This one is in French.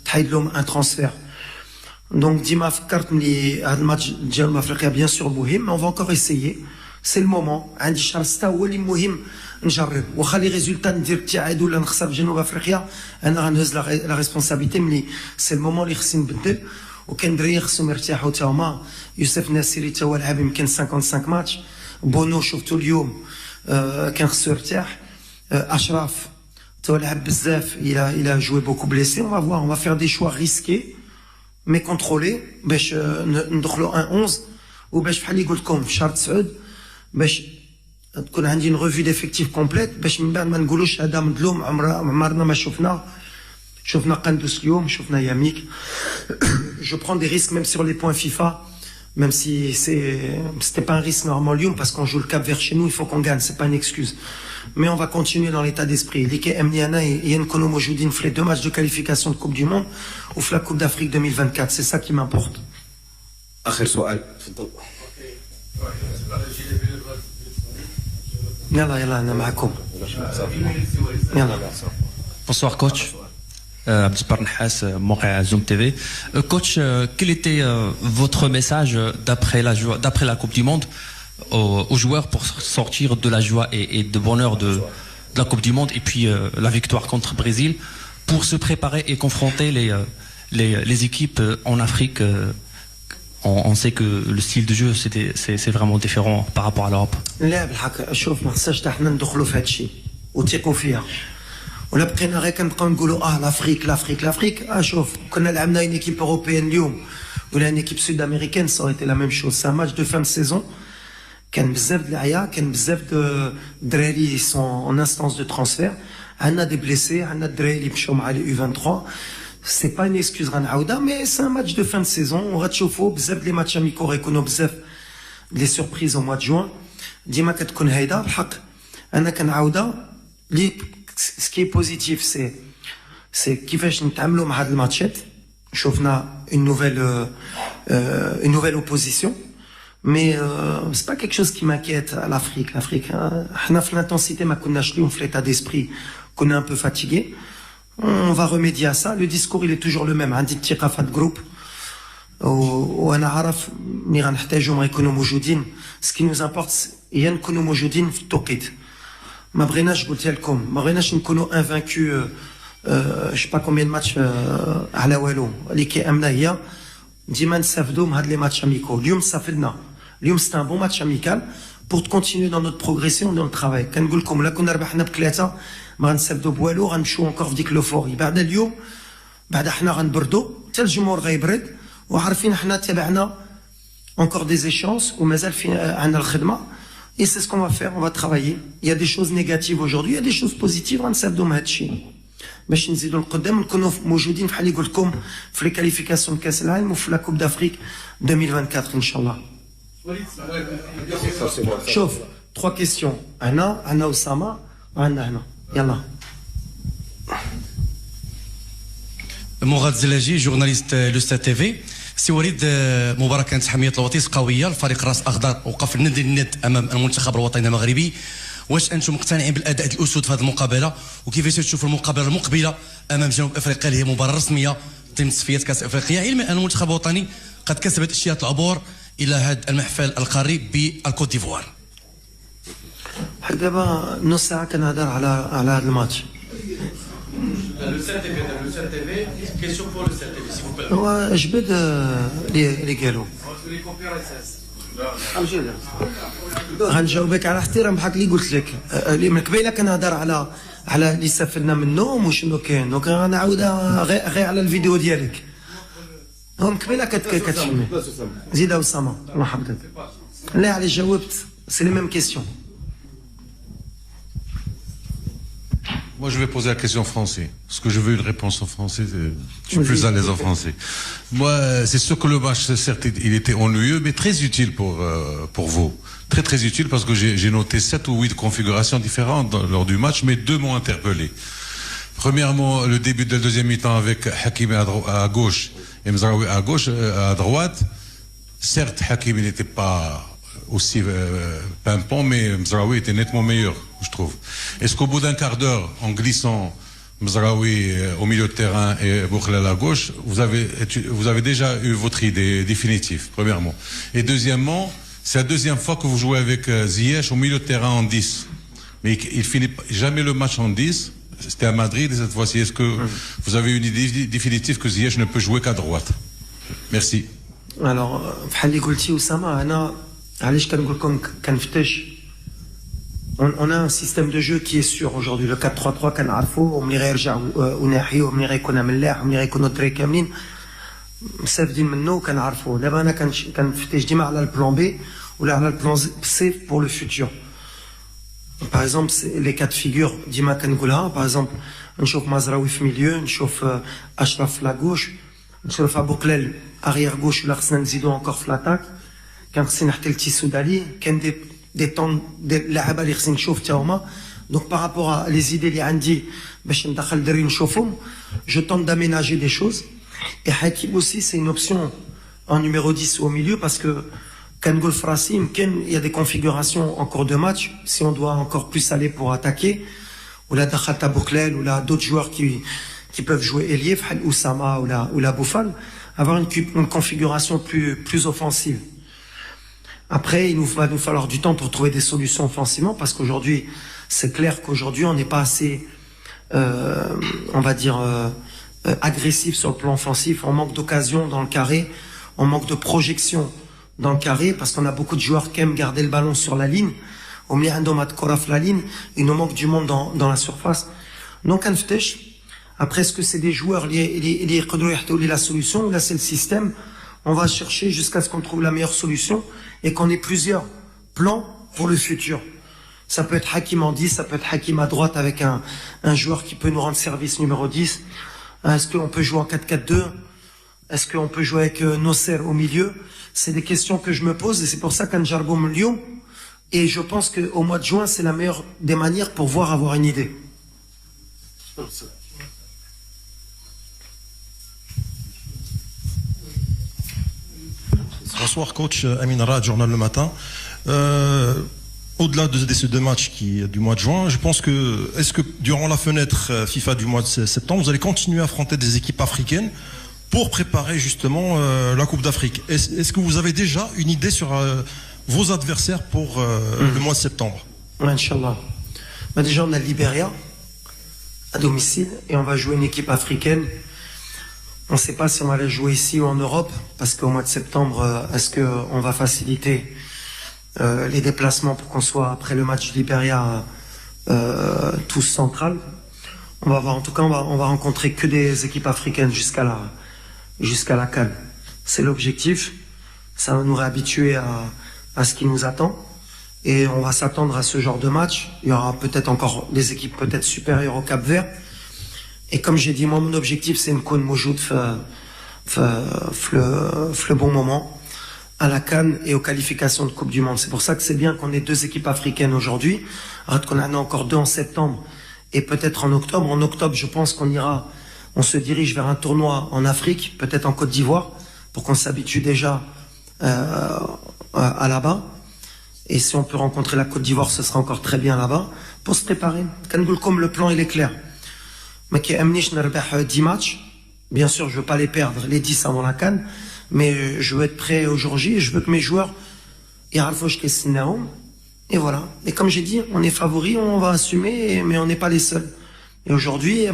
تحيد لهم ان ترانسفير دونك ديما فكرت ملي هذا الماتش ديال افريقيا بيان سور مهم اون فا انكور ايسيي سي المومون عندي شهر 6 هو اللي مهم نجرب واخا لي ريزولتا ندير التعادل ولا نخسر في جنوب افريقيا انا غنهز لا ريسبونسابيلتي ملي سي المومون اللي خصني نبدل وكان دراري خصهم يرتاحوا تا هما يوسف ناسيري تا هو لعب يمكن 55 ماتش بونو شفتو اليوم كان خصو يرتاح اشراف تا هو لعب بزاف il a joué beaucoup blessé on va voir on va faire des choix risqués mais contrôlés باش ندخلوا 11 وباش بحال اللي قلت لكم في شهر 9 باش تكون عندي une revue d'effectifs complète باش من بعد ما نقولوش هذا مظلوم عمرنا ما شفنا قندوس اليوم شفنا ياميك je prends des risques même sur les points FIFA même si c'était pas un risque normalement اليوم parce qu'on joue le cap vers chez nous il faut qu'on gagne c'est pas une excuse mais on va continuer dans l'état d'esprit اللي كيأمني انا هي نكونوا موجودين في les deux matchs de qualification de Coupe du Monde ou في la Coupe d'Afrique 2024 c'est ça qui m'importe. آخر سؤال تفضل. يلا أنا معكم. يلا. Bonsoir coach. Abdel Nahas, Montréal Zoom TV. Coach, quel était votre message d'après la Coupe du Monde aux joueurs pour sortir de la joie et de bonheur de la Coupe du Monde et puis la victoire contre le Brésil pour se préparer et confronter les équipes en Afrique on sait que le style de jeu c'est vraiment différent par rapport à l'Europe. لا بالحق شوف ما خصناش حتى حنا ندخلوا في هذا الشيء وثقوا فيها ولا بقينا غير كنبقاو نقولوا لافريك شوف كنا لعبنا une équipe européenne اليوم ولا une équipe sud-américaine ça aurait été la même chose c'est un match de fin de saison كان بزاف د العيا كان بزاف د دراري sont en instance de transfert عندنا دي بليسي عندنا الدراري اللي مشاو مع لي U23 c'est pas une excuse غنعاودها mais c'est un match de fin de saison وغتشوفوا بزاف لي ماتش اميكو غيكونوا بزاف لي سوربريز au mois de juin ديما كتكون هيدا بحق انا كنعاودها لي ce qui est positif c'est كيفاش نتعاملوا مع هاد الماتشات شوفنا une nouvelle opposition mais c'est pas quelque chose qui m'inquiète à l'Afrique حنا في l'intensité ما كناش اليوم في l'état d'esprit كنا un peu fatigués on va remédier à ça le discours il est toujours le même عندي الثقة في هاد الجروب وانا عارف ملي غنحتاجهم غيكونوا موجودين ce qui nous importe هي نكونوا موجودين في التوقيت ما بغيناش قلت لكم ما بغيناش نكونوا انفانكو je sais pas combien de matchs على والو اللي كيامنا هي ديما نستافدوا من هاد لي ماتش اميكو اليوم استفدنا اليوم سي ان بون ماتش اميكال pour continuer dans notre progression dans le travail كنقول لكم لا كنا ربحنا بثلاثه ما غنستافدوا بوالو غنمشيو انكور في ديك لوفوري بعد اليوم بعد حنا غنبردوا حتى الجمهور غيبرد وعارفين حنا تابعنا encore des échéances ومازال في عندنا الخدمه et c'est ce qu'on va faire on va travailler il y a des choses négatives aujourd'hui il y a des choses positives غنستافدوا من هذا الشيء باش نزيدوا لقدام نكونوا موجودين بحال اللي قلت لكم في لي كاليفيكاسيون كاس العالم وفي لا كوب دافريك 2024 ان شاء الله. شوف 3 questions عندنا اسامه وعندنا هنا يلا. مغاد زلاجي جورناليست لو ستاد تي في. سي وليد مباراه كانت حميه الوطيس قويه الفريق راس اخضر وقف الند للند امام المنتخب الوطني المغربي واش انتم مقتنعين بالاداء الاسود في هذه المقابله وكيفاش تشوفوا المقابله المقبله امام جنوب افريقيا اللي هي مباراه رسميه ضمن تصفيات كاس افريقيا علما ان المنتخب الوطني قد كسبت اشياء العبور الى هذا المحفل القاري بالكوت ديفوار. حق دابا نص ساعه كنهضر على هذا الماتش. هو جبد اللي قالوا غنجاوبك على احترام بحال اللي قلت لك اللي من قبيله كنهضر على اللي استفدنا منهم وشنو كاين دونك غنعاودها غير على الفيديو ديالك هم قبيله كتفهمي زيد اسامه مرحبا لا علي جاوبت سي لي ميم كيسيون. Moi, je vais poser la question en français. Parce que je veux une réponse en français. Je suis plus à l'aise en français. Moi, c'est sûr que le match, certes, il était ennuyeux, mais très utile pour vous. Très, très utile parce que j'ai noté 7 ou 8 configurations différentes lors du match, mais 2 m'ont interpellé. Premièrement, le début de la deuxième mi-temps avec Hakimi à gauche et Mzraoui à gauche, à droite. Certes, Hakimi n'était pas aussi pimpant, mais Mzraoui était nettement meilleur, je trouve. Est-ce qu'au bout d'un quart d'heure, en glissant Mzraoui au milieu de terrain et Boukhla à la gauche, vous avez déjà eu votre idée définitive, premièrement. Et deuxièmement, c'est la deuxième fois que vous jouez avec Ziyech au milieu de terrain en 10. Mais il finit jamais le match en 10. C'était à Madrid et cette fois-ci, est-ce que vous avez une idée définitive que Ziyech ne peut jouer qu'à droite? Merci. Alors, بحال اللي قلتي أسامة أنا علاش كنقول لكم كنفتش. On a un système de jeu qui est sûr aujourd'hui. Le 4-3-3 كنعرفو وملي غيرجع وناحيو وملي غيكون ملاح وملي غيكونوا الدراري كاملين مستافدين منه وكنعرفو. دابا أنا كنفتش ديما على البلان بي ولا على البلان سي pour le futur. Par exemple, les cas de figure ديما كنقولها. Par exemple, نشوف مزراوي في milieu, نشوف أشرف la gauche, نشوف أبو قلال arrière gauche ولا خصنا نزيدو encore في l'attaque. كان خصني نحط لتيسودالي كان des temps اللعابه اللي خصني نشوف حتى هما. Donc par rapport à les idées اللي عندي باش ندخل دري نشوفهم, je tente d'aménager des choses. Et Hakim aussi c'est une option en numéro 10 au milieu parce que كنقول في راسي يمكن il y a des configurations en cours de match si on doit encore plus aller pour attaquer ولا دخلت أبو قلال ولا d'autres joueurs qui peuvent jouer ailier بحال Oussama ولا Boufal, avoir une configuration plus offensive. Après, il va nous falloir du temps pour trouver des solutions offensivement parce qu'aujourd'hui, c'est clair qu'aujourd'hui, on n'est pas assez, on va dire, agressif sur le plan offensif. On manque d'occasion dans le carré, on manque de projection dans le carré parce qu'on a beaucoup de joueurs qui aiment garder le ballon sur la ligne. Au milieu de la ligne, il nous manque du monde dans la surface. Donc, après, est-ce que c'est des joueurs liés la solution ou là c'est le système? On va chercher jusqu'à ce qu'on trouve la meilleure solution et qu'on ait plusieurs plans pour le futur. Ça peut être Hakim en 10, ça peut être Hakim à droite avec un joueur qui peut nous rendre service numéro 10. Est-ce qu'on peut jouer en 4-4-2? Est-ce qu'on peut jouer avec Nosser au milieu? C'est des questions que je me pose et c'est pour ça qu'un Jarboum Lyon. Et je pense qu'au mois de juin, c'est la meilleure des manières pour avoir une idée. Bonsoir coach, Amin Rad, Journal Le Matin. Au-delà de ces deux matchs du mois de juin, je pense que, est-ce que durant la fenêtre FIFA du mois de septembre, vous allez continuer à affronter des équipes africaines pour préparer justement la Coupe d'Afrique? Est-ce que vous avez déjà une idée sur vos adversaires pour le mois de septembre? Inch'Allah. Déjà, on a le Libéria à domicile et on va jouer une équipe africaine. On ne sait pas si on va aller jouer ici ou en Europe, parce qu'au mois de septembre, est-ce qu'on va faciliter les déplacements pour qu'on soit, après le match du Libéria, tous central. On va voir, en tout cas, on va rencontrer que des équipes africaines jusqu'à la CAN. C'est l'objectif. Ça va nous réhabituer à ce qui nous attend. Et on va s'attendre à ce genre de match. Il y aura peut-être encore des équipes peut-être supérieures au Cap-Vert. Et comme j'ai dit, moi, mon objectif, c'est une Koun Moujoud le bon moment à la CAN et aux qualifications de Coupe du Monde. C'est pour ça que c'est bien qu'on ait deux équipes africaines aujourd'hui. Alors qu'on en a encore deux en septembre et peut-être en octobre. En octobre, je pense on se dirige vers un tournoi en Afrique, peut-être en Côte d'Ivoire, pour qu'on s'habitue déjà à là-bas. Et si on peut rencontrer la Côte d'Ivoire, ce sera encore très bien là-bas, pour se préparer. Comme le plan, il est clair. Mais qui amnish n'arbah 10 matchs. Bien sûr, je veux pas les perdre, les 10 avant la CAN, mais je veux être prêt au jour J et je veux que mes joueurs, et voilà. Et comme j'ai dit, on est favoris, on va assumer, mais on n'est pas les seuls. Et aujourd'hui,